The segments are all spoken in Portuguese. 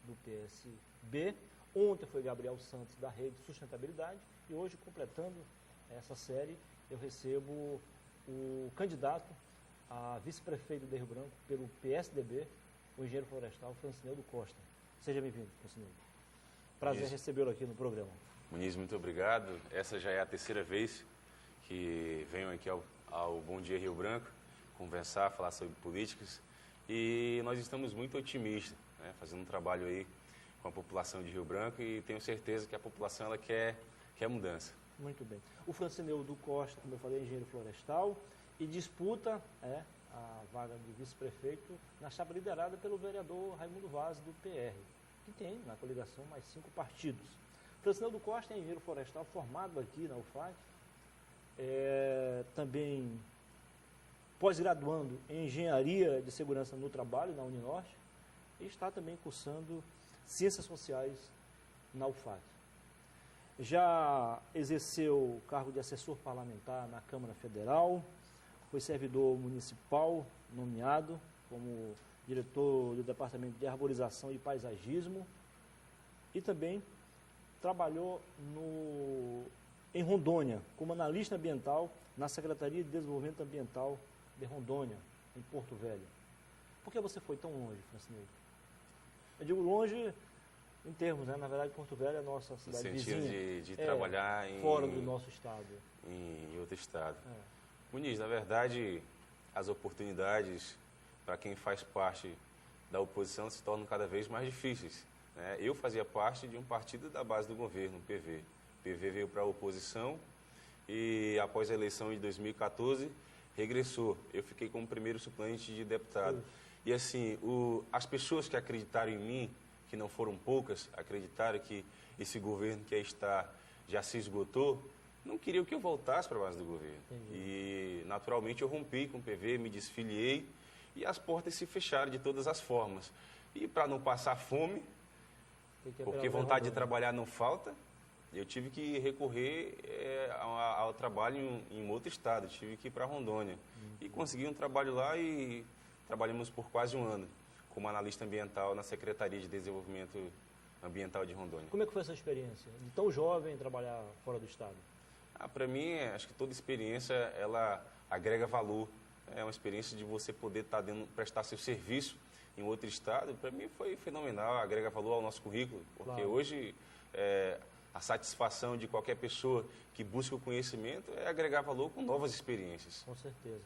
do PSB. Ontem foi Gabriel Santos, da Rede Sustentabilidade. E hoje, completando essa série, eu recebo o candidato a vice-prefeito de Rio Branco pelo PSDB, o engenheiro florestal Francineudo Costa. Seja bem-vindo, Francineudo. Prazer recebê-lo aqui no programa. Muniz, muito obrigado. Essa já é a terceira vez que venho aqui ao Bom Dia Rio Branco conversar, falar sobre políticas. E nós estamos muito otimistas, né, fazendo um trabalho aí com a população de Rio Branco e tenho certeza que a população ela quer mudança. Muito bem. O Francineudo Costa, como eu falei, é engenheiro florestal e disputa a vaga de vice-prefeito na chapa liderada pelo vereador Raimundo Vaz, do PR, que tem na coligação mais 5 partidos. Francineudo Costa é engenheiro florestal formado aqui na UFAC, também pós-graduando em Engenharia de Segurança no Trabalho, na Uninorte, e está também cursando Ciências Sociais na UFAC. Já exerceu o cargo de assessor parlamentar na Câmara Federal, foi servidor municipal nomeado como diretor do Departamento de Arborização e Paisagismo e também trabalhou em Rondônia como analista ambiental na Secretaria de Desenvolvimento Ambiental de Rondônia, em Porto Velho. Por que você foi tão longe, Francineudo? Eu digo longe em termos, né? Na verdade, Porto Velho é a nossa cidade vizinha. No sentido de trabalhar fora do nosso estado. Em outro estado. Muniz, na verdade, as oportunidades para quem faz parte da oposição se tornam cada vez mais difíceis, né? Eu fazia parte de um partido da base do governo, o PV. O PV veio para a oposição e, após a eleição de 2014, regressou. Eu fiquei como primeiro suplente de deputado. E, assim, as pessoas que acreditaram em mim, que não foram poucas, acreditaram que esse governo que aí está já se esgotou, não queriam que eu voltasse para a base do governo. Entendi. E, naturalmente, eu rompi com o PV, me desfiliei e as portas se fecharam de todas as formas. E, para não passar fome, porque vontade de trabalhar não falta, eu tive que recorrer ao trabalho em outro estado, tive que ir para Rondônia. E consegui um trabalho lá e trabalhamos por quase um ano como analista ambiental na Secretaria de Desenvolvimento Ambiental de Rondônia. Como é que foi essa experiência de tão jovem trabalhar fora do estado? Para mim, acho que toda experiência ela agrega valor. É uma experiência de você poder prestar seu serviço em outro estado. Para mim foi fenomenal, agrega valor ao nosso currículo, porque hoje a satisfação de qualquer pessoa que busca o conhecimento é agregar valor com novas experiências. Com certeza.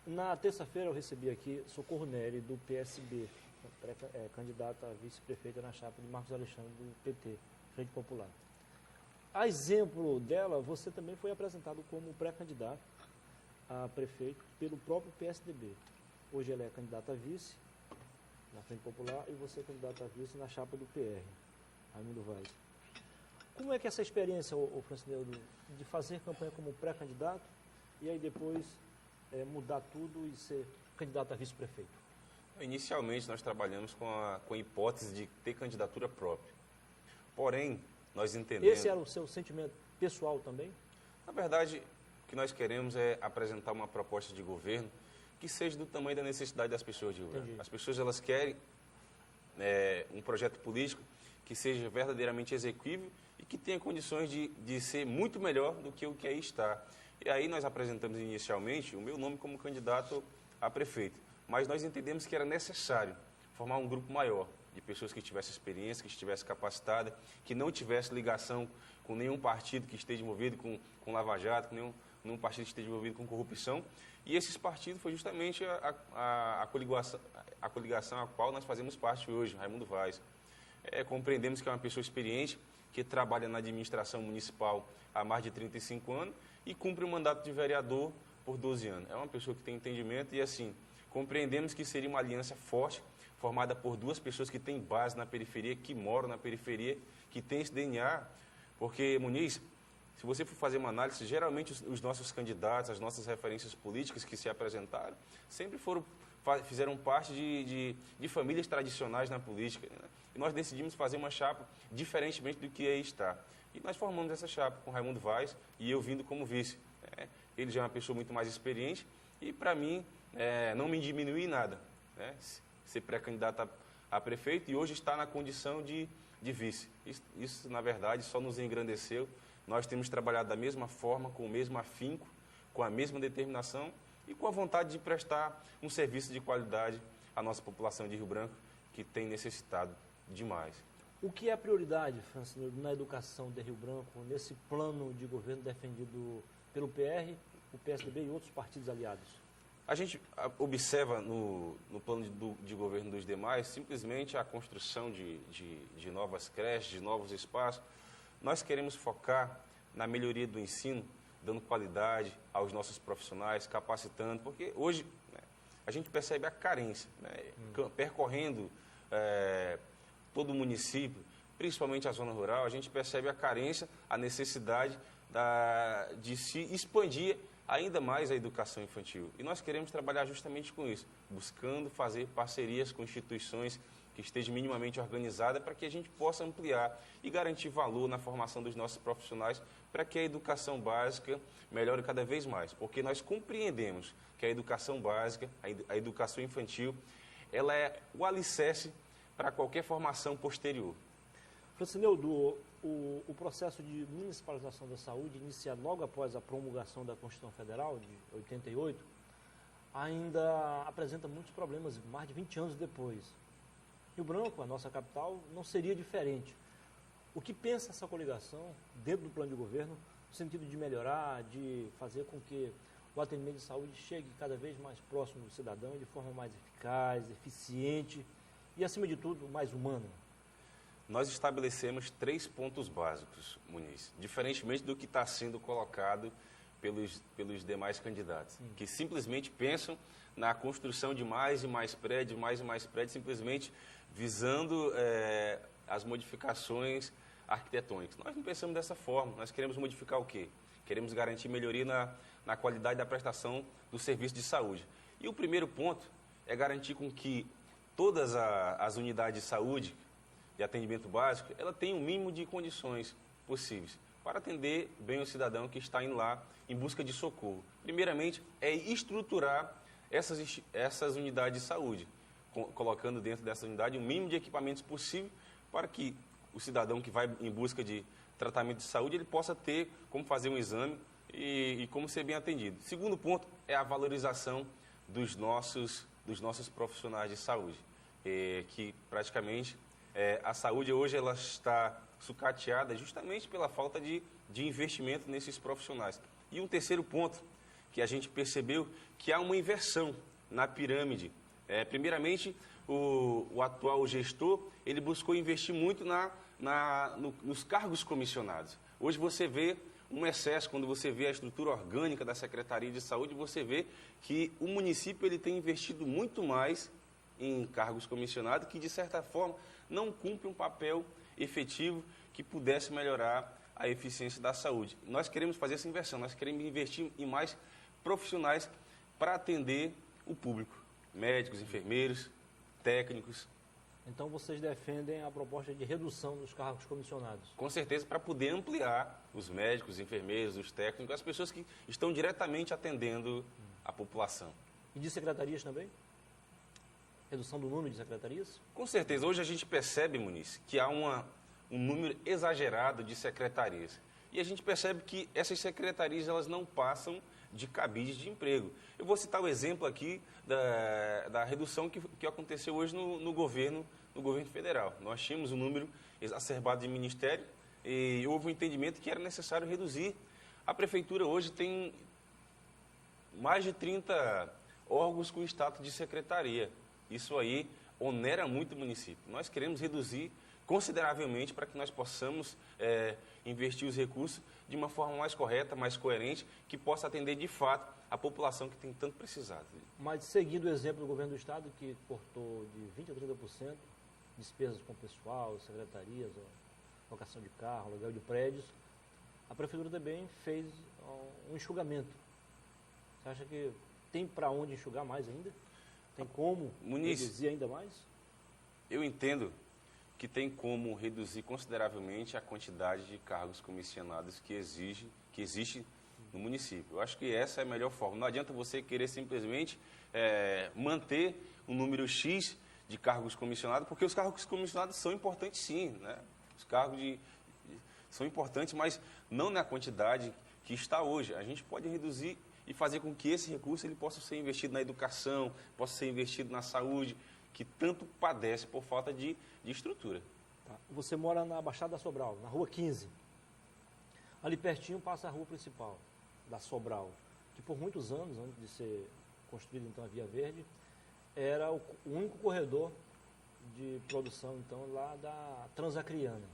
Na terça-feira eu recebi aqui Socorro Nery, do PSB, candidata a vice-prefeita na chapa de Marcos Alexandre, do PT, Frente Popular. A exemplo dela, você também foi apresentado como pré-candidato a prefeito pelo próprio PSDB. Hoje ela é candidata a vice na Frente Popular e você é candidata a vice na chapa do PR, Raimundo Vaz. Como é que essa experiência, Francineudo, de fazer campanha como pré-candidato e aí depois mudar tudo e ser candidato a vice-prefeito? Inicialmente nós trabalhamos com a hipótese de ter candidatura própria. Porém, nós entendemos... Esse era o seu sentimento pessoal também? Na verdade, o que nós queremos é apresentar uma proposta de governo que seja do tamanho da necessidade das pessoas de Rio Branco. As pessoas elas querem um projeto político que seja verdadeiramente execuível e que tenha condições de ser muito melhor do que o que aí está. E aí nós apresentamos inicialmente o meu nome como candidato a prefeito. Mas nós entendemos que era necessário formar um grupo maior de pessoas que tivessem experiência, que estivessem capacitadas, que não tivesse ligação com nenhum partido que esteja envolvido com Lava Jato, com nenhum partido que esteja envolvido com corrupção. E esses partidos foi justamente a coligação a qual nós fazemos parte hoje, Raimundo Vaz. Compreendemos que é uma pessoa experiente, que trabalha na administração municipal há mais de 35 anos e cumpre o mandato de vereador por 12 anos. É uma pessoa que tem entendimento e, assim, compreendemos que seria uma aliança forte, formada por duas pessoas que têm base na periferia, que moram na periferia, que têm esse DNA. Porque, Muniz, se você for fazer uma análise, geralmente os nossos candidatos, as nossas referências políticas que se apresentaram, sempre fizeram parte de famílias tradicionais na política, né? E nós decidimos fazer uma chapa diferentemente do que aí está. E nós formamos essa chapa com Raimundo Vaz e eu vindo como vice. Ele já é uma pessoa muito mais experiente e, para mim, não me diminui em nada, né? Ser pré-candidato a prefeito e hoje está na condição de vice. Isso, na verdade, só nos engrandeceu. Nós temos trabalhado da mesma forma, com o mesmo afinco, com a mesma determinação e com a vontade de prestar um serviço de qualidade à nossa população de Rio Branco, que tem necessitado demais. O que é a prioridade, Francino, na educação de Rio Branco, nesse plano de governo defendido pelo PR, o PSDB e outros partidos aliados? A gente observa no plano de governo dos demais simplesmente a construção de novas creches, de novos espaços. Nós queremos focar na melhoria do ensino, dando qualidade aos nossos profissionais, capacitando, porque hoje, né, a gente percebe a carência, né, percorrendo todo o município, principalmente a zona rural, a gente percebe a carência, a necessidade de se expandir ainda mais a educação infantil. E nós queremos trabalhar justamente com isso, buscando fazer parcerias com instituições que estejam minimamente organizadas para que a gente possa ampliar e garantir valor na formação dos nossos profissionais para que a educação básica melhore cada vez mais. Porque nós compreendemos que a educação básica, a educação infantil, ela é o alicerce para qualquer formação posterior. Francineudo, o processo de municipalização da saúde, iniciado logo após a promulgação da Constituição Federal, de 88, ainda apresenta muitos problemas, mais de 20 anos depois. Rio Branco, a nossa capital, não seria diferente. O que pensa essa coligação, dentro do plano de governo, no sentido de melhorar, de fazer com que o atendimento de saúde chegue cada vez mais próximo do cidadão, de forma mais eficaz, eficiente e, acima de tudo, mais humana? Nós estabelecemos 3 pontos básicos, Muniz, diferentemente do que está sendo colocado pelos demais candidatos, que simplesmente pensam na construção de mais e mais prédios, simplesmente visando as modificações arquitetônicas. Nós não pensamos dessa forma, nós queremos modificar o quê? Queremos garantir melhoria na qualidade da prestação do serviço de saúde. E o primeiro ponto é garantir com que todas as unidades de saúde de atendimento básico, ela tem o mínimo de condições possíveis para atender bem o cidadão que está indo lá em busca de socorro. Primeiramente, é estruturar essas unidades de saúde, colocando dentro dessa unidade o mínimo de equipamentos possível para que o cidadão que vai em busca de tratamento de saúde, ele possa ter como fazer um exame e como ser bem atendido. Segundo ponto é a valorização dos nossos profissionais de saúde, que praticamente a saúde hoje ela está sucateada justamente pela falta de investimento nesses profissionais. E um terceiro ponto que a gente percebeu que há uma inversão na pirâmide. Primeiramente, o atual gestor ele buscou investir muito nos cargos comissionados. Hoje você vê um excesso, quando você vê a estrutura orgânica da Secretaria de Saúde, você vê que o município ele tem investido muito mais em cargos comissionados que, de certa forma, não cumpre um papel efetivo que pudesse melhorar a eficiência da saúde. Nós queremos fazer essa inversão, nós queremos investir em mais profissionais para atender o público, médicos, enfermeiros, técnicos. Então vocês defendem a proposta de redução dos cargos comissionados? Com certeza, para poder ampliar os médicos, os enfermeiros, os técnicos, as pessoas que estão diretamente atendendo a população. E de secretarias também? Redução do número de secretarias? Com certeza. Hoje a gente percebe, Muniz, que há um número exagerado de secretarias. E a gente percebe que essas secretarias elas não passam de cabides de emprego. Eu vou citar o exemplo aqui da redução que aconteceu hoje no governo federal. Nós tínhamos um número exacerbado de ministério e houve um entendimento que era necessário reduzir. A prefeitura hoje tem mais de 30 órgãos com status de secretaria. Isso aí onera muito o município. Nós queremos reduzir consideravelmente para que nós possamos investir os recursos de uma forma mais correta, mais coerente, que possa atender de fato a população que tem tanto precisado. Mas seguindo o exemplo do governo do Estado, que cortou de 20% a 30% despesas com pessoal, secretarias, locação de carro, aluguel de prédios, a Prefeitura também fez um enxugamento. Você acha que tem para onde enxugar mais ainda? Tem como reduzir ainda mais? Eu entendo que tem como reduzir consideravelmente a quantidade de cargos comissionados que existe no município. Eu acho que essa é a melhor forma. Não adianta você querer simplesmente manter um número X de cargos comissionados, porque os cargos comissionados são importantes sim, né? Os cargos são importantes, mas não na quantidade que está hoje. A gente pode reduzir e fazer com que esse recurso ele possa ser investido na educação, possa ser investido na saúde, que tanto padece por falta de estrutura. Tá. Você mora na Baixada da Sobral, na Rua 15. Ali pertinho passa a rua principal da Sobral, que por muitos anos, antes de ser construída então a Via Verde, era o único corredor de produção então lá da Transacriana.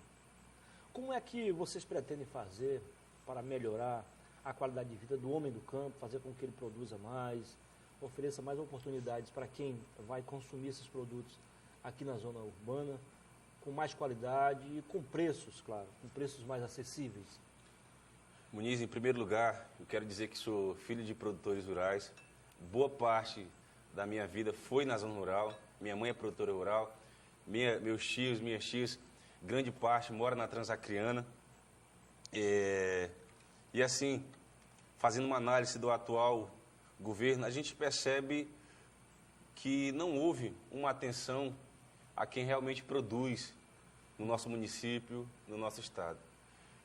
Como é que vocês pretendem fazer para melhorar a qualidade de vida do homem do campo, fazer com que ele produza mais, ofereça mais oportunidades para quem vai consumir esses produtos aqui na zona urbana, com mais qualidade e com preços, claro, com preços mais acessíveis? Muniz, em primeiro lugar, eu quero dizer que sou filho de produtores rurais. Boa parte da minha vida foi na zona rural. Minha mãe é produtora rural. Meus tios, minhas tias, grande parte mora na Transacriana. E assim, fazendo uma análise do atual governo, a gente percebe que não houve uma atenção a quem realmente produz no nosso município, no nosso estado.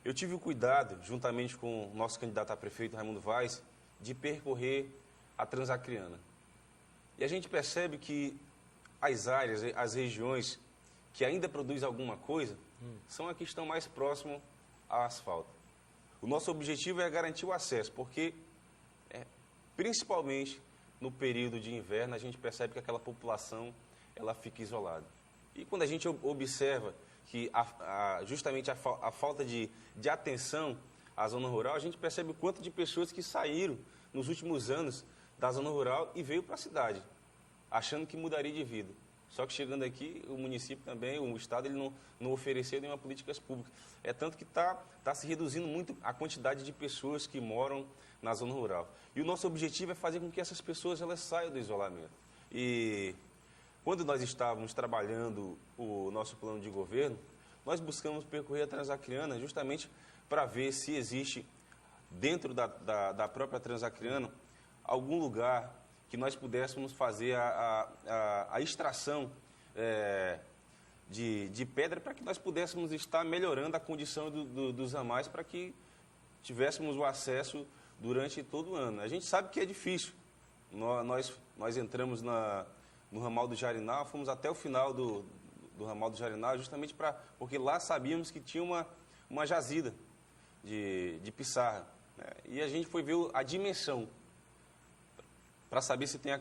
Eu tive o cuidado, juntamente com o nosso candidato a prefeito, Raimundo Vaz, de percorrer a Transacriana. E a gente percebe que as áreas, as regiões que ainda produzem alguma coisa, são as que estão mais próximas ao asfalto. O nosso objetivo é garantir o acesso, porque, principalmente no período de inverno, a gente percebe que aquela população ela fica isolada. E quando a gente observa que justamente a falta de atenção à zona rural, a gente percebe o quanto de pessoas que saíram nos últimos anos da zona rural e veio para a cidade, achando que mudaria de vida. Só que chegando aqui, o município também, o estado, ele não ofereceu nenhuma políticas públicas. É tanto que está se reduzindo muito a quantidade de pessoas que moram na zona rural. E o nosso objetivo é fazer com que essas pessoas elas saiam do isolamento. E quando nós estávamos trabalhando o nosso plano de governo, nós buscamos percorrer a Transacriana justamente para ver se existe, dentro da própria Transacriana, algum lugar que nós pudéssemos fazer a extração de pedra para que nós pudéssemos estar melhorando a condição dos ramais para que tivéssemos o acesso durante todo o ano. A gente sabe que é difícil. Nós entramos no ramal do Jarinal, fomos até o final do ramal do Jarinal, justamente porque lá sabíamos que tinha uma jazida de pissarra, né? E a gente foi ver a dimensão para saber se tem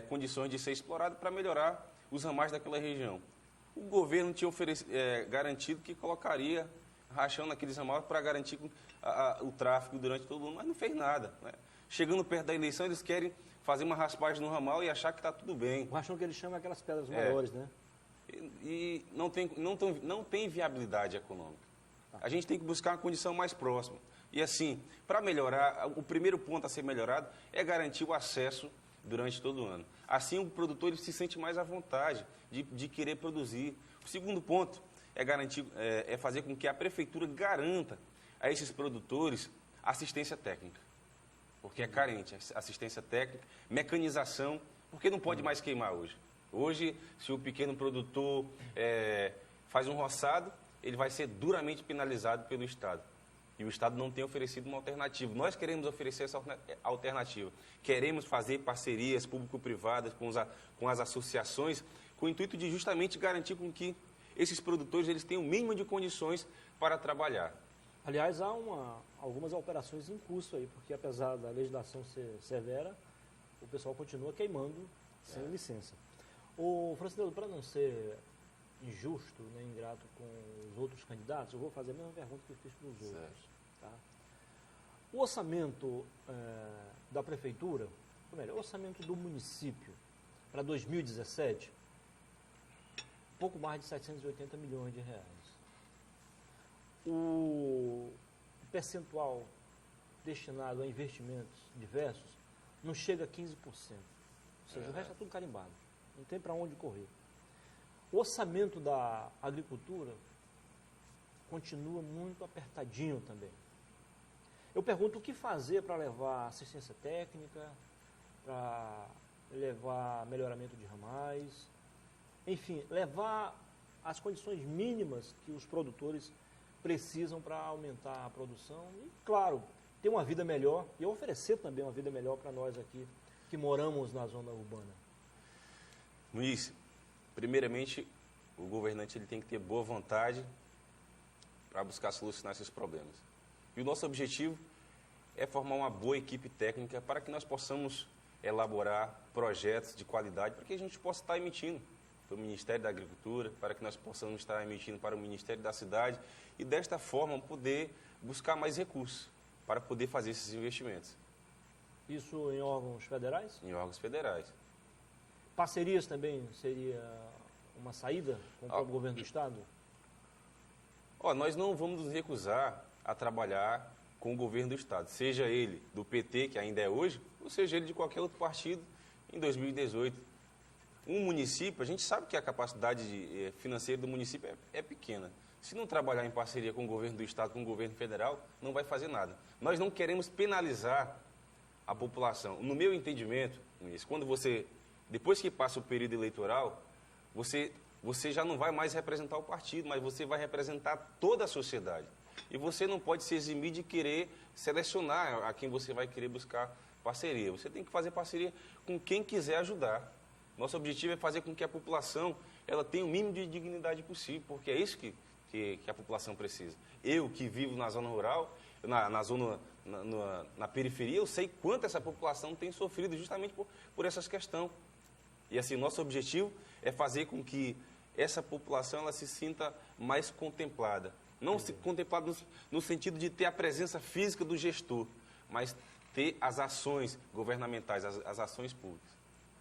condições de ser explorado para melhorar os ramais daquela região. O governo tinha garantido que colocaria rachão naqueles ramais para garantir o tráfego durante todo o ano, mas não fez nada, né? Chegando perto da eleição, eles querem fazer uma raspagem no ramal e achar que está tudo bem. O rachão que eles chamam é aquelas pedras maiores, né? E não tem viabilidade econômica. A gente tem que buscar uma condição mais próxima. E assim, para melhorar, o primeiro ponto a ser melhorado é garantir o acesso durante todo o ano. Assim, o produtor ele se sente mais à vontade de querer produzir. O segundo ponto é fazer com que a prefeitura garanta a esses produtores assistência técnica, porque é carente assistência técnica, mecanização, porque não pode mais queimar hoje. Hoje, se o pequeno produtor faz um roçado, ele vai ser duramente penalizado pelo Estado. E o Estado não tem oferecido uma alternativa. Nós queremos oferecer essa alternativa. Queremos fazer parcerias público-privadas com as associações, com o intuito de justamente garantir com que esses produtores eles tenham o mínimo de condições para trabalhar. Aliás, há algumas operações em curso aí, porque apesar da legislação ser severa, o pessoal continua queimando sem licença. Ô, Francisco, para não ser injusto, né, ingrato com os outros candidatos, eu vou fazer a mesma pergunta que eu fiz para os outros. Tá? O orçamento da prefeitura, ou melhor, o orçamento do município para 2017, pouco mais de 780 milhões de reais. O percentual destinado a investimentos diversos não chega a 15%. Ou seja, o resto é tudo carimbado. Não tem para onde correr. O orçamento da agricultura continua muito apertadinho também. Eu pergunto o que fazer para levar assistência técnica, para levar melhoramento de ramais, enfim, levar as condições mínimas que os produtores precisam para aumentar a produção e, claro, ter uma vida melhor e oferecer também uma vida melhor para nós aqui que moramos na zona urbana. Luiz, primeiramente, o governante ele tem que ter boa vontade para buscar solucionar esses problemas. E o nosso objetivo é formar uma boa equipe técnica para que nós possamos elaborar projetos de qualidade para que a gente possa estar emitindo para o Ministério da Agricultura, para que nós possamos estar emitindo para o Ministério da Cidade e, desta forma, poder buscar mais recursos para poder fazer esses investimentos. Isso em órgãos federais? Em órgãos federais. Parcerias também seria uma saída com o próprio governo do Estado? Nós não vamos nos recusar a trabalhar com o governo do Estado, seja ele do PT, que ainda é hoje, ou seja ele de qualquer outro partido em 2018. Um município, a gente sabe que a capacidade financeira do município é pequena. Se não trabalhar em parceria com o governo do Estado, com o governo federal, não vai fazer nada. Nós não queremos penalizar a população. No meu entendimento, quando depois que passa o período eleitoral, você já não vai mais representar o partido, mas você vai representar toda a sociedade. E você não pode se eximir de querer selecionar a quem você vai querer buscar parceria. Você tem que fazer parceria com quem quiser ajudar. Nosso objetivo é fazer com que a população ela tenha o mínimo de dignidade possível, porque é isso que a população precisa. Eu, que vivo na zona rural, na periferia, eu sei quanto essa população tem sofrido justamente por essas questões. E assim, nosso objetivo é fazer com que essa população ela se sinta mais contemplada. Não se contemplada no sentido de ter a presença física do gestor, mas ter as ações governamentais, as ações públicas.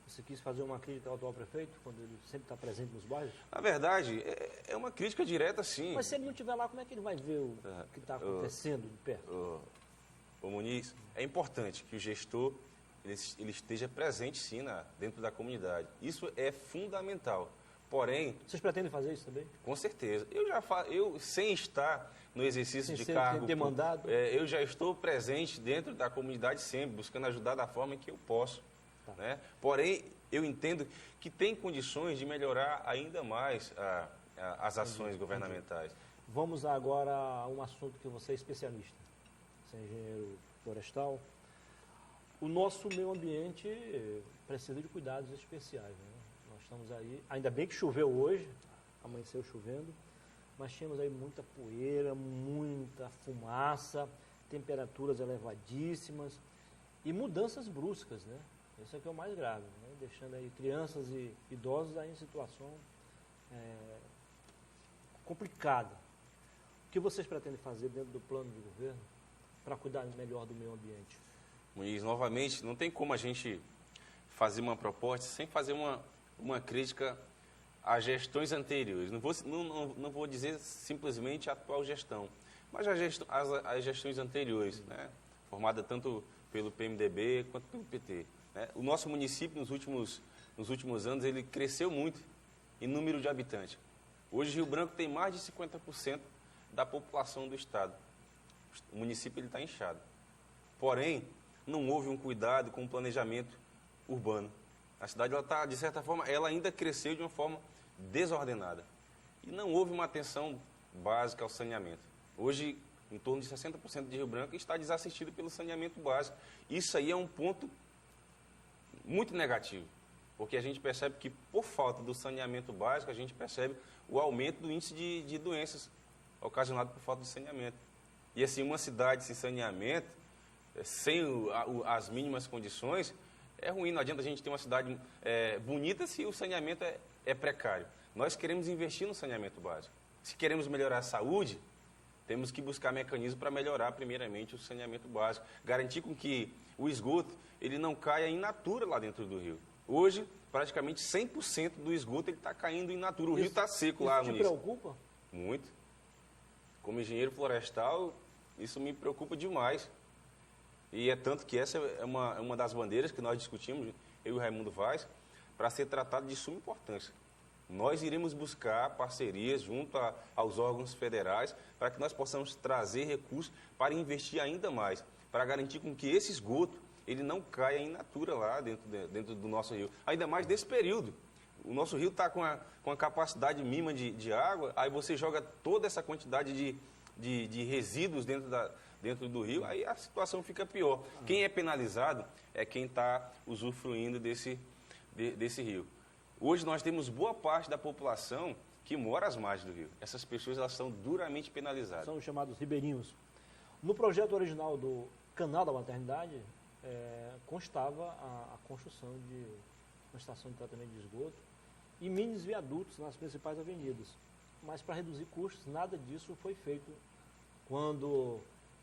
Você quis fazer uma crítica ao atual prefeito, quando ele sempre está presente nos bairros? Na verdade, é uma crítica direta, sim. Mas se ele não estiver lá, como é que ele vai ver o que está acontecendo de perto? Ô Muniz, é importante que o gestor ele esteja presente, sim, dentro da comunidade. Isso é fundamental. Porém... Vocês pretendem fazer isso também? Com certeza. Eu sem estar no exercício de cargo... Ter mandado? Eu já estou presente dentro da comunidade sempre, buscando ajudar da forma que eu posso. Né? Porém, eu entendo que tem condições de melhorar ainda mais as ações governamentais. Vamos agora a um assunto que você é especialista. Você é engenheiro florestal. O nosso meio ambiente precisa de cuidados especiais. Né? Nós estamos aí, ainda bem que choveu hoje, amanheceu chovendo, mas tínhamos aí muita poeira, muita fumaça, temperaturas elevadíssimas e mudanças bruscas, né? Isso é que é o mais grave, né? Deixando aí crianças e idosos aí em situação complicada. O que vocês pretendem fazer dentro do plano de governo para cuidar melhor do meio ambiente? Muniz, novamente, não tem como a gente fazer uma proposta sem fazer uma crítica às gestões anteriores. Não vou dizer simplesmente a atual gestão, mas as gestões anteriores, né? Formada tanto pelo PMDB quanto pelo PT. O nosso município, nos últimos anos, ele cresceu muito em número de habitantes. Hoje, Rio Branco tem mais de 50% da população do estado. O município está inchado. Porém, não houve um cuidado com o planejamento urbano. A cidade, de certa forma, ela ainda cresceu de uma forma desordenada. E não houve uma atenção básica ao saneamento. Hoje, em torno de 60% de Rio Branco está desassistido pelo saneamento básico. Isso aí é um ponto muito negativo, porque a gente percebe que, por falta do saneamento básico, a gente percebe o aumento do índice de doenças ocasionado por falta de saneamento. E assim, uma cidade sem saneamento, sem as mínimas condições, é ruim. Não adianta a gente ter uma cidade bonita se o saneamento é precário. Nós queremos investir no saneamento básico. Se queremos melhorar a saúde, temos que buscar mecanismos para melhorar, primeiramente, o saneamento básico. Garantir com que o esgoto ele não caia in natura lá dentro do rio. Hoje, praticamente 100% do esgoto está caindo in natura. O rio está seco lá, Isso te preocupa? Muito. Como engenheiro florestal, isso me preocupa demais. E é tanto que essa é uma das bandeiras que nós discutimos, eu e o Raimundo Vaz, para ser tratado de suma importância. Nós iremos buscar parcerias junto aos órgãos federais para que nós possamos trazer recursos para investir ainda mais, para garantir com que esse esgoto ele não caia in natura lá dentro do nosso rio. Ainda mais nesse período O nosso rio está com a capacidade mínima de água, aí você joga toda essa quantidade de resíduos dentro do rio, aí a situação fica pior. Quem é penalizado é quem está usufruindo desse rio. Hoje nós temos boa parte da população que mora às margens do rio. Essas pessoas elas são duramente penalizadas. São os chamados ribeirinhos. No projeto original do Canal da Maternidade, constava a construção de uma estação de tratamento de esgoto e mini viadutos nas principais avenidas. Mas para reduzir custos, nada disso foi feito quando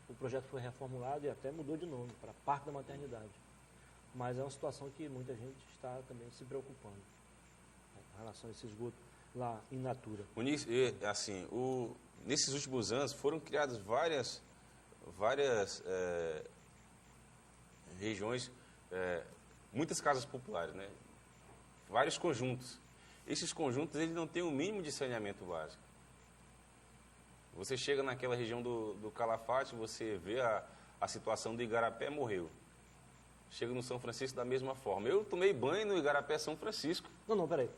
o projeto foi reformulado e até mudou de nome para Parque da Maternidade. Mas é uma situação que muita gente está também se preocupando em relação a esse esgoto lá in natura. Assim, nesses últimos anos foram criadas várias regiões, muitas casas populares, né? Vários conjuntos. Esses conjuntos eles não têm o mínimo de saneamento básico. Você chega naquela região do Calafate, você vê a situação do Igarapé, morreu. Chega no São Francisco da mesma forma. Eu tomei banho no Igarapé São Francisco. Não, peraí.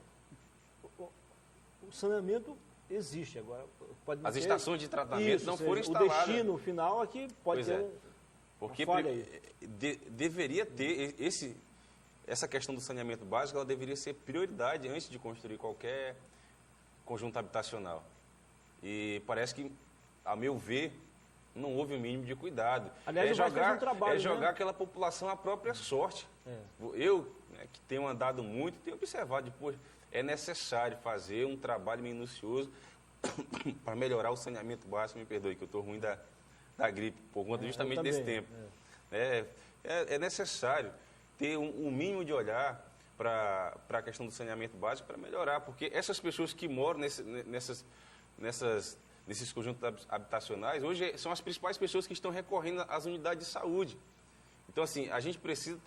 O saneamento existe agora. Pode As estações de tratamento não foram instaladas. O destino final aqui pode ter porque uma falha aí. Deveria ter essa questão do saneamento básico, ela deveria ser prioridade antes de construir qualquer conjunto habitacional. E parece que, a meu ver, não houve o mínimo de cuidado. Aliás, jogar aquela população à própria sorte. Eu, que tenho andado muito, tenho observado depois, é necessário fazer um trabalho minucioso para melhorar o saneamento básico. Me perdoe, que eu estou ruim da gripe, por conta justamente desse tempo. É necessário ter um mínimo de olhar para a questão do saneamento básico para melhorar, porque essas pessoas que moram nesses conjuntos habitacionais, hoje são as principais pessoas que estão recorrendo às unidades de saúde. Então, assim, a gente precisa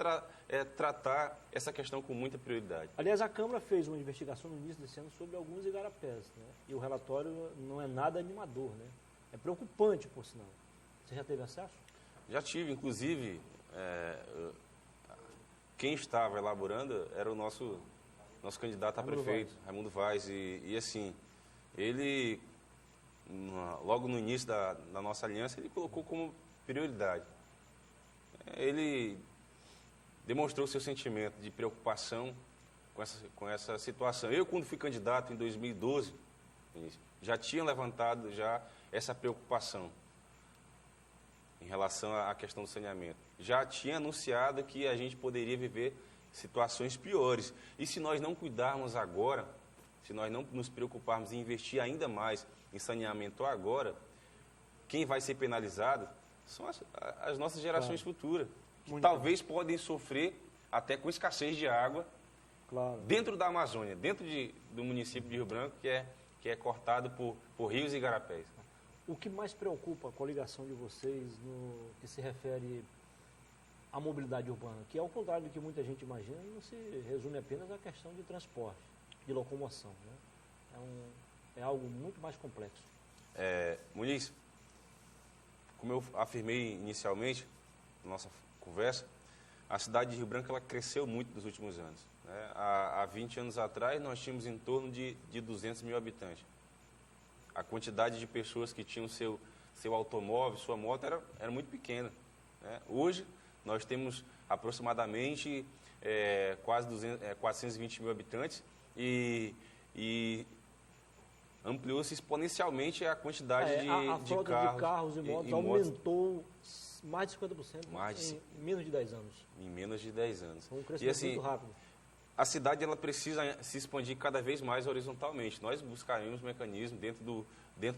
tratar essa questão com muita prioridade. Aliás, a Câmara fez uma investigação no início desse ano sobre alguns igarapés, né? E o relatório não é nada animador, né? É preocupante, por sinal. Você já teve acesso? Já tive, inclusive, quem estava elaborando era o nosso candidato a prefeito, Raimundo Vaz, e assim, ele, logo no início da nossa aliança, ele colocou como prioridade. Ele demonstrou seu sentimento de preocupação com essa situação. Eu, quando fui candidato em 2012, já tinha levantado essa preocupação em relação à questão do saneamento. Já tinha anunciado que a gente poderia viver situações piores. E se nós não cuidarmos agora, se nós não nos preocuparmos em investir ainda mais em saneamento agora, quem vai ser penalizado são as nossas gerações futuras, que talvez podem sofrer até com escassez de água dentro da Amazônia, dentro do município de Rio Branco, que é cortado por rios e igarapés. O que mais preocupa a coligação de vocês no que se refere à mobilidade urbana, que ao contrário do que muita gente imagina, não se resume apenas à questão de transporte, de locomoção, né? É algo muito mais complexo. Muniz, como eu afirmei inicialmente na nossa conversa, a cidade de Rio Branco ela cresceu muito nos últimos anos, né? Há 20 anos atrás, nós tínhamos em torno de 200 mil habitantes. A quantidade de pessoas que tinham seu automóvel, sua moto, era muito pequena, né? Hoje, nós temos aproximadamente quase 420 mil habitantes e ampliou-se exponencialmente a quantidade de carros e motos aumentou mais de 50% em menos de 10 anos. Em menos de 10 anos. Foi um crescimento muito rápido. A cidade ela precisa se expandir cada vez mais horizontalmente. Nós buscaremos mecanismos dentro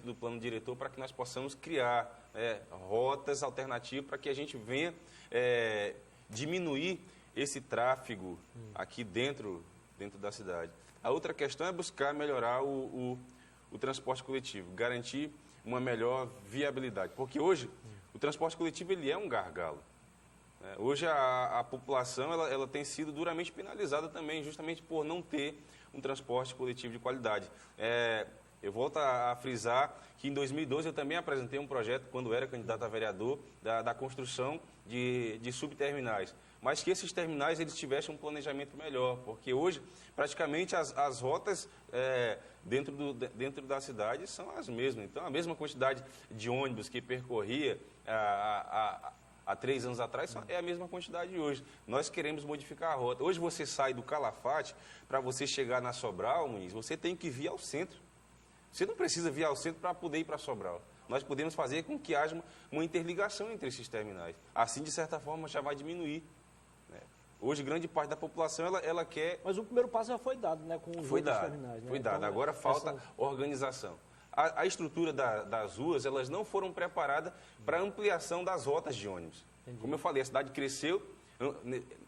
do plano diretor para que nós possamos criar rotas alternativas para que a gente venha diminuir esse tráfego aqui dentro da cidade. A outra questão é buscar melhorar o transporte coletivo, garantir uma melhor viabilidade, porque hoje o transporte coletivo ele é um gargalo. Hoje a população ela tem sido duramente penalizada também, justamente por não ter um transporte coletivo de qualidade. Eu volto a frisar que em 2012 eu também apresentei um projeto, quando era candidato a vereador, da construção de subterminais. Mas que esses terminais eles tivessem um planejamento melhor, porque hoje praticamente as rotas dentro da cidade são as mesmas. Então, a mesma quantidade de ônibus que percorria há 3 anos atrás é a mesma quantidade de hoje. Nós queremos modificar a rota. Hoje você sai do Calafate, para você chegar na Sobral, Muniz, você tem que vir ao centro. Você não precisa vir ao centro para poder ir para Sobral. Nós podemos fazer com que haja uma interligação entre esses terminais. Assim, de certa forma, já vai diminuir. Né? Hoje, grande parte da população, ela quer... Mas o primeiro passo já foi dado, né? Com os outros terminais. Né? Foi dado. Então, agora falta organização. A estrutura das ruas, elas não foram preparadas para a ampliação das rotas de ônibus. Entendi. Como eu falei, a cidade cresceu,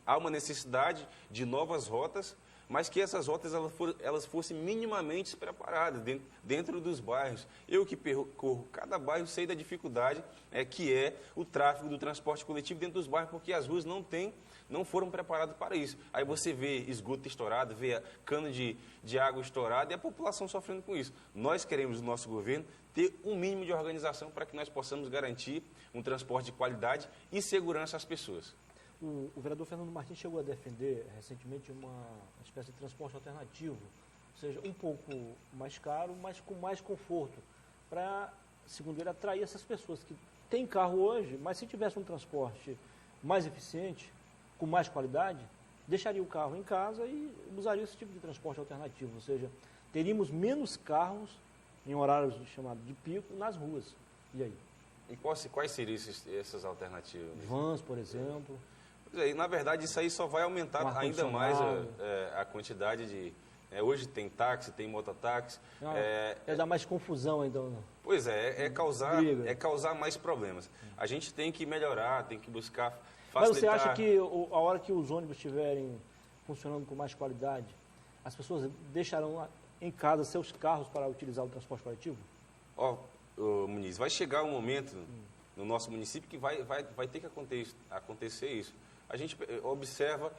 há uma necessidade de novas rotas, mas que essas rotas elas fossem minimamente preparadas dentro dos bairros. Eu que percorro cada bairro sei da dificuldade que é o tráfego do transporte coletivo dentro dos bairros, porque as ruas não foram preparadas para isso. Aí você vê esgoto estourado, vê cano de água estourado e a população sofrendo com isso. Nós queremos, no nosso governo, ter um mínimo de organização para que nós possamos garantir um transporte de qualidade e segurança às pessoas. O vereador Fernando Martins chegou a defender recentemente uma espécie de transporte alternativo, ou seja, um pouco mais caro, mas com mais conforto, para, segundo ele, atrair essas pessoas que têm carro hoje, mas se tivesse um transporte mais eficiente, com mais qualidade, deixaria o carro em casa e usaria esse tipo de transporte alternativo, ou seja, teríamos menos carros em horários chamados de pico nas ruas. E aí? E quais seriam essas alternativas? Vans, por exemplo. Na verdade, isso aí só vai aumentar ainda mais a quantidade de... hoje tem táxi, tem mototáxi. Dar mais confusão, então. Pois é causar mais problemas. A gente tem que melhorar, tem que buscar facilitar. Mas você acha que a hora que os ônibus estiverem funcionando com mais qualidade, as pessoas deixarão em casa seus carros para utilizar o transporte coletivo? Muniz, vai chegar um momento no nosso município que vai ter que acontecer isso. A gente observa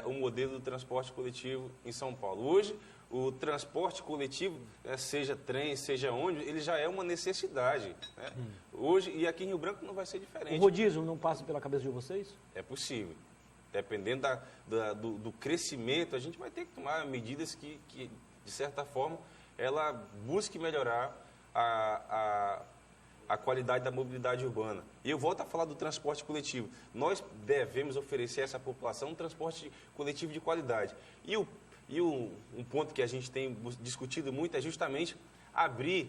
o modelo do transporte coletivo em São Paulo. Hoje, o transporte coletivo, seja trem, seja ônibus, ele já é uma necessidade. Né? Hoje, e aqui em Rio Branco não vai ser diferente. O rodízio não passa pela cabeça de vocês? É possível. Dependendo do crescimento, a gente vai ter que tomar medidas que de certa forma, ela busque melhorar a qualidade da mobilidade urbana. E eu volto a falar do transporte coletivo. Nós devemos oferecer a essa população um transporte coletivo de qualidade. E um ponto que a gente tem discutido muito é justamente abrir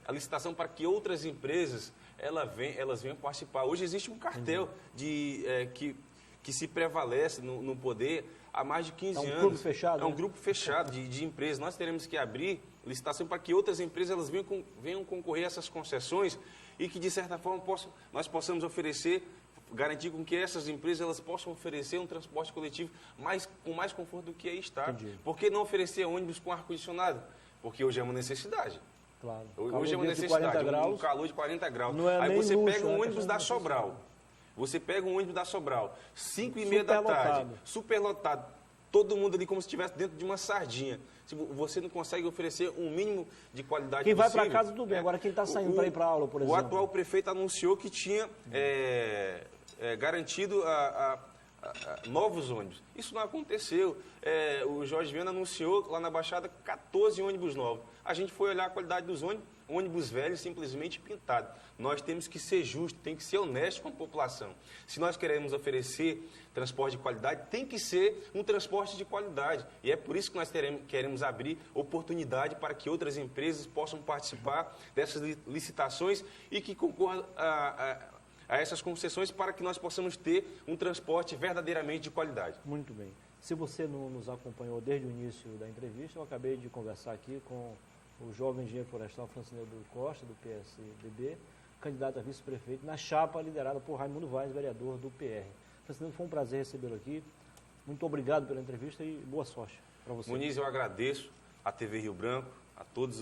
a licitação para que outras empresas elas venham participar. Hoje existe um cartel que se prevalece no poder há mais de 15 anos. É um grupo fechado? É um grupo fechado de empresas. Nós teremos que abrir licitação para que outras empresas elas venham concorrer a essas concessões e que, de certa forma, nós possamos oferecer, garantir com que essas empresas elas possam oferecer um transporte coletivo com mais conforto do que aí está. Entendi. Por que não oferecer ônibus com ar-condicionado? Porque hoje é uma necessidade. Claro. Hoje é uma necessidade, um calor de 40 graus. Aí você pega um ônibus da Sobral. Você pega um ônibus da Sobral, 5h30 da tarde, superlotado, todo mundo ali como se estivesse dentro de uma sardinha. Se você não consegue oferecer um mínimo de qualidade possível... Quem vai para casa, tudo bem. Agora, quem está saindo para ir para a aula, por exemplo? O atual prefeito anunciou que tinha garantido novos ônibus. Isso não aconteceu. O Jorge Viana anunciou lá na Baixada 14 ônibus novos. A gente foi olhar a qualidade dos ônibus velhos simplesmente pintados. Nós temos que ser justos, tem que ser honesto com a população. Se nós queremos oferecer transporte de qualidade, tem que ser um transporte de qualidade. E é por isso que nós queremos abrir oportunidade para que outras empresas possam participar dessas licitações e que concorram a essas concessões para que nós possamos ter um transporte verdadeiramente de qualidade. Muito bem. Se você não nos acompanhou desde o início da entrevista, eu acabei de conversar aqui com o jovem engenheiro florestal Francineudo Costa, do PSDB, candidato a vice-prefeito, na chapa liderada por Raimundo Vaz, vereador do PR. Francineudo, foi um prazer recebê-lo aqui. Muito obrigado pela entrevista e boa sorte para você. Muniz, eu agradeço à TV Rio Branco, a todos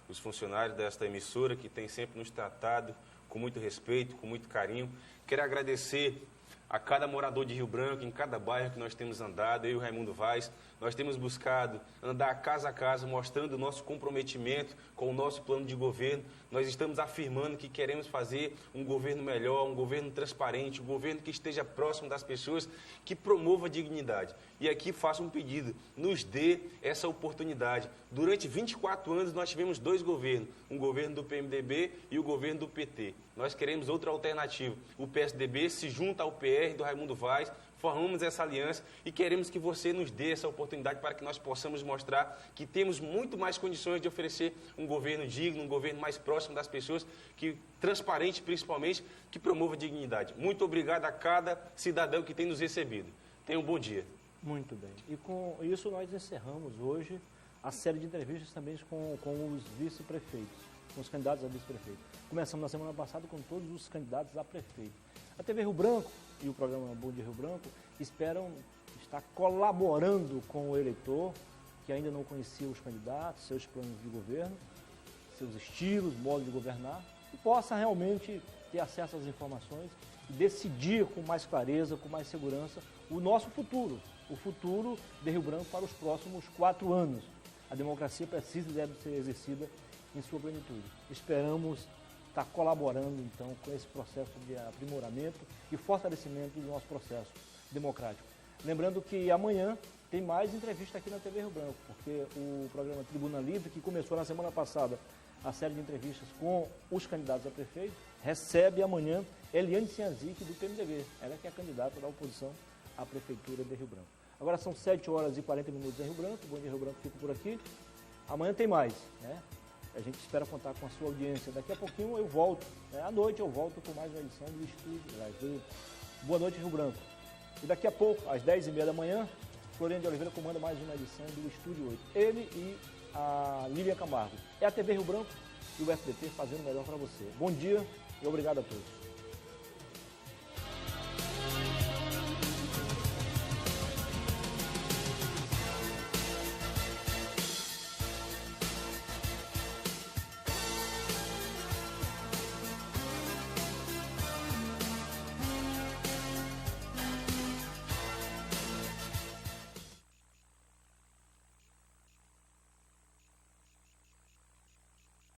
os funcionários desta emissora que têm sempre nos tratado com muito respeito, com muito carinho. Quero agradecer a cada morador de Rio Branco, em cada bairro que nós temos andado, eu e o Raimundo Vaz, Nós temos buscado andar casa a casa, mostrando o nosso comprometimento com o nosso plano de governo. Nós estamos afirmando que queremos fazer um governo melhor, um governo transparente, um governo que esteja próximo das pessoas, que promova a dignidade. E aqui faço um pedido, nos dê essa oportunidade. Durante 24 anos nós tivemos 2 governos, um governo do PMDB e o governo do PT. Nós queremos outra alternativa. O PSDB se junta ao PR do Raimundo Vaz, formamos essa aliança e queremos que você nos dê essa oportunidade para que nós possamos mostrar que temos muito mais condições de oferecer um governo digno, um governo mais próximo das pessoas, que transparente principalmente, que promova a dignidade. Muito obrigado a cada cidadão que tem nos recebido. Tenha um bom dia. Muito bem. E com isso nós encerramos hoje a série de entrevistas também com os vice-prefeitos, com os candidatos a vice-prefeito. Começamos na semana passada com todos os candidatos a prefeito. A TV Rio Branco e o programa Bom Dia Rio Branco esperam estar colaborando com o eleitor que ainda não conhecia os candidatos, seus planos de governo, seus estilos, modo de governar, e possa realmente ter acesso às informações e decidir com mais clareza, com mais segurança, o nosso futuro, o futuro de Rio Branco para os próximos 4 anos. A democracia precisa e deve ser exercida em sua plenitude. Esperamos estar colaborando, então, com esse processo de aprimoramento e fortalecimento do nosso processo democrático. Lembrando que amanhã tem mais entrevista aqui na TV Rio Branco, porque o programa Tribuna Livre, que começou na semana passada a série de entrevistas com os candidatos a prefeito, recebe amanhã Eliane Cianzic, do PMDB. Ela que é a candidata da oposição à Prefeitura de Rio Branco. Agora são 7h40 em Rio Branco, Bom Dia Rio Branco fica por aqui. Amanhã tem mais, né? A gente espera contar com a sua audiência. Daqui a pouquinho eu volto, à noite eu volto com mais uma edição do Estúdio. Boa noite, Rio Branco. E daqui a pouco, às 10h30 da manhã, Floriano de Oliveira comanda mais uma edição do Estúdio 8. Ele e a Lívia Camargo. É a TV Rio Branco e o SBT fazendo o melhor para você. Bom dia e obrigado a todos.